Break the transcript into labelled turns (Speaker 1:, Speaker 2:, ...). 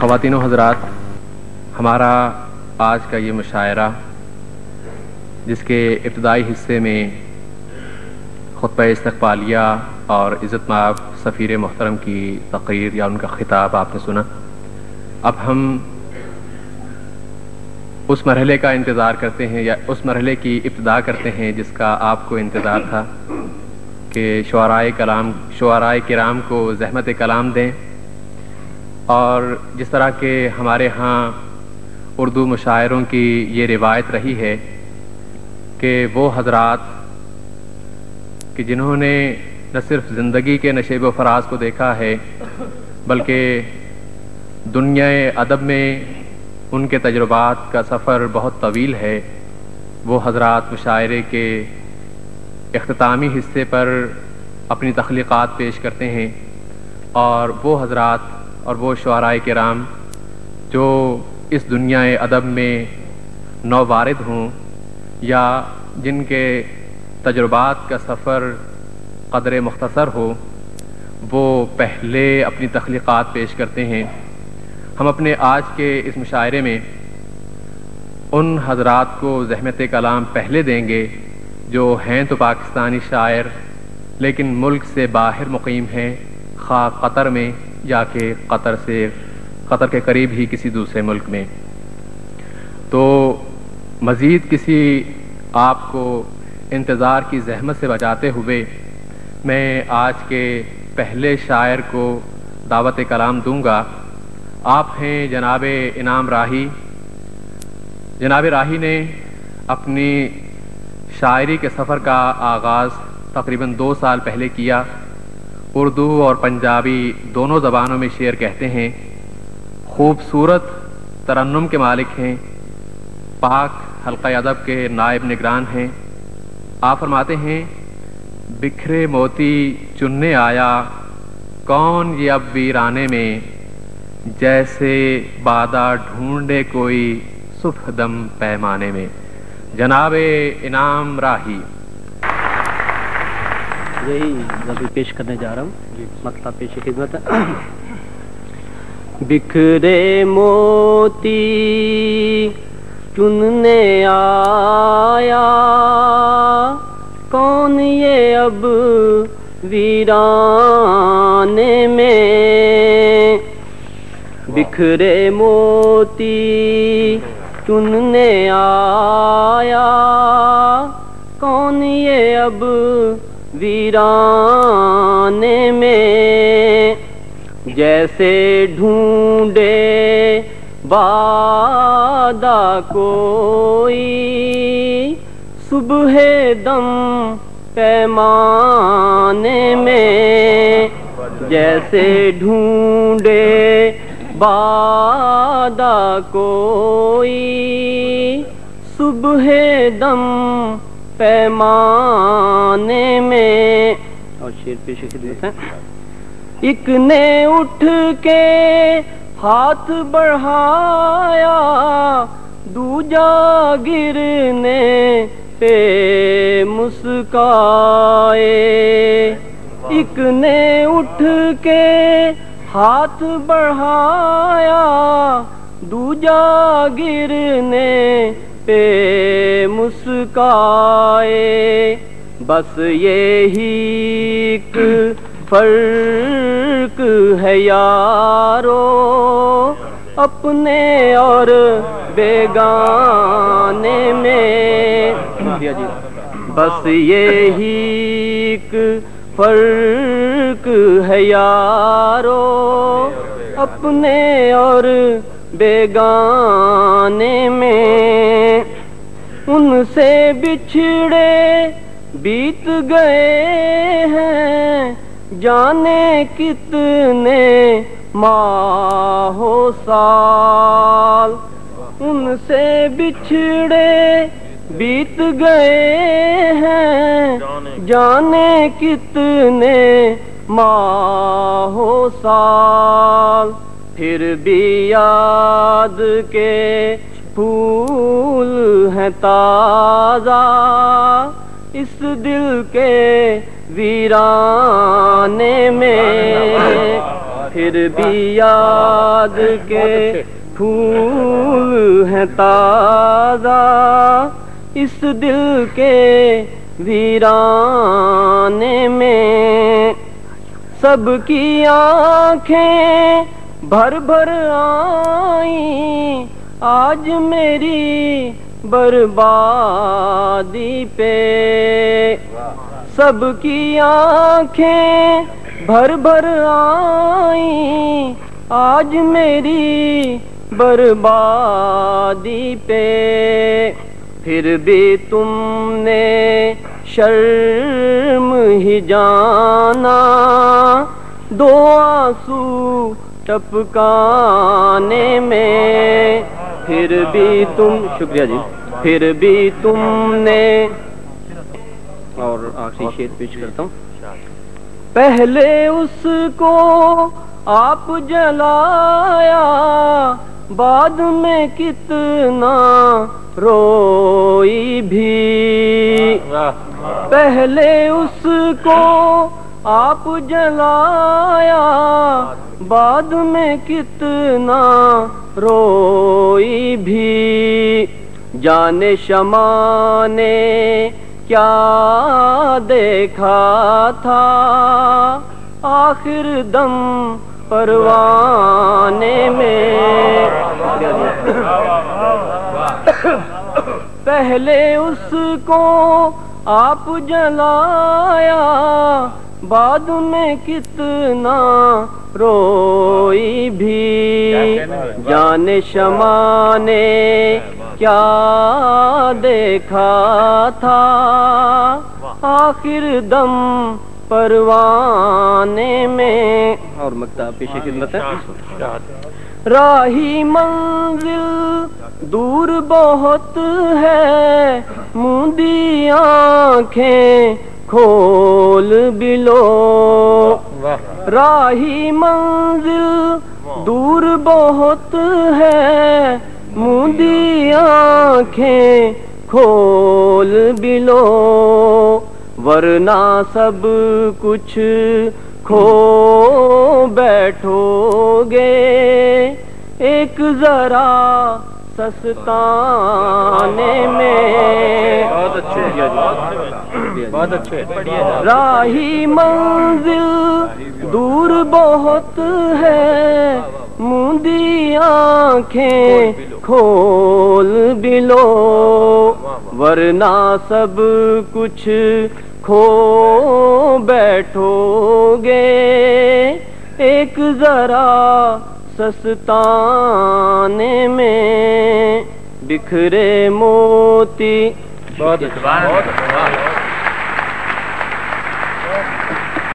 Speaker 1: خواتین و حضرات، ہمارا آج کا یہ مشاعرہ جس کے ابتدائی حصے میں خطبہ استقبالیہ اور عزت مآب سفیر محترم کی تقریر یا ان کا خطاب آپ نے سنا، اب ہم اس مرحلے کا انتظار کرتے ہیں یا اس مرحلے کی ابتدا کرتے ہیں جس کا آپ کو انتظار تھا کہ شعراء کرام کو زحمت کلام دیں، اور جس طرح کہ ہمارے ہاں اردو مشاعروں کی یہ روایت رہی ہے کہ وہ حضرات کہ جنہوں نے نہ صرف زندگی کے نشیب و فراز کو دیکھا ہے بلکہ دنیا ادب میں ان کے تجربات کا سفر بہت طویل ہے، وہ حضرات مشاعرے کے اختتامی حصے پر اپنی تخلیقات پیش کرتے ہیں، اور وہ حضرات اور وہ شعراء کرام جو اس دنیا ادب میں نووارد ہوں یا جن کے تجربات کا سفر قدر مختصر ہو، وہ پہلے اپنی تخلیقات پیش کرتے ہیں۔ ہم اپنے آج کے اس مشاعرے میں ان حضرات کو زحمت کلام پہلے دیں گے جو ہیں تو پاکستانی شاعر لیکن ملک سے باہر مقیم ہیں، خواہ قطر میں یا کہ قطر کے قریب ہی کسی دوسرے ملک میں۔ تو مزید کسی آپ کو انتظار کی زحمت سے بچاتے ہوئے میں آج کے پہلے شاعر کو دعوت کلام دوں گا۔ آپ ہیں جناب انعام راہی۔ جناب راہی نے اپنی شاعری کے سفر کا آغاز تقریباً 2 سال پہلے کیا۔ اردو اور پنجابی دونوں زبانوں میں شعر کہتے ہیں، خوبصورت ترنم کے مالک ہیں، پاک حلقہ ادب کے نائب نگران ہیں۔ آپ فرماتے ہیں، بکھرے موتی چننے آیا کون یہ اب ویرانے میں، جیسے بادہ ڈھونڈے کوئی صبح دم پیمانے میں۔ جناب انعام راہی۔
Speaker 2: یہی ابھی پیش کرنے جا رہا ہوں، مطلب پیش خدمت ہے۔ بکھرے موتی چننے آیا کون یہ اب ویرانے میں، بکھرے موتی چننے آیا کون یہ اب ویرانے میں، جیسے ڈھونڈے بادہ کوئی صبح دم پیمانے میں، جیسے ڈھونڈے بادہ کوئی صبح دم پیمانے میں۔ اور شعر پیش خدمت ہے۔ ایک نے اٹھ کے ہاتھ بڑھایا دوجا گرنے پہ مسکائے، ایک نے اٹھ کے ہاتھ بڑھایا دوجا گرنے پہ مسکائے، بس یہی ایک فرق ہے یارو اپنے اور بیگانے میں، بس یہی ایک فرق ہے یارو اپنے اور بیگانے میں، ان سے بچھڑے بیت گئے ہیں جانے کتنے ماہ و سال، ان سے بچھڑے بیت گئے ہیں جانے کتنے ماہ و سال، پھر بھی یاد کے پھول ہیں تازہ اس دل کے ویرانے میں، پھر بھی یاد کے پھول ہیں تازہ اس دل کے ویرانے میں، سب کی آنکھیں بھر بھر آئیں آج میری بربادی پہ، سب کی آنکھیں بھر بھر آئیں آج میری بربادی پہ، پھر بھی تم نے شرم ہی جانا دو آنسو ٹپکانے میں، پھر بھی تم، شکریہ جی، پھر بھی تم نے، اور آخری شعر پیش کرتا ہوں، پہلے اس کو آپ جلایا بعد میں کتنا روئی بھی، پہلے اس کو آپ جلایا بعد میں کتنا روئی بھی، جانے شمع نے کیا دیکھا تھا آخر دم پروانے میں، پہلے اس کو آپ جلایا بعد میں کتنا روئی بھی، جانے شمع نے کیا دیکھا تھا آخر دم پروانے میں، اور مکتب پیش خدمت ہے، راہی منزل دور بہت ہے موندی آنکھیں کھول بھی لو، راہی منزل دور بہت ہے موندی آنکھیں کھول بھی لو، ورنہ سب کچھ کھو بیٹھو گے ایک ذرا سستانے میں، بہت اچھے بہت اچھے، راہی منزل دور بہت ہے موندی آنکھیں کھول بھی لو، ورنہ سب کچھ کھو بیٹھو گے ایک ذرا سستانے میں، بکھرے موتی، بہت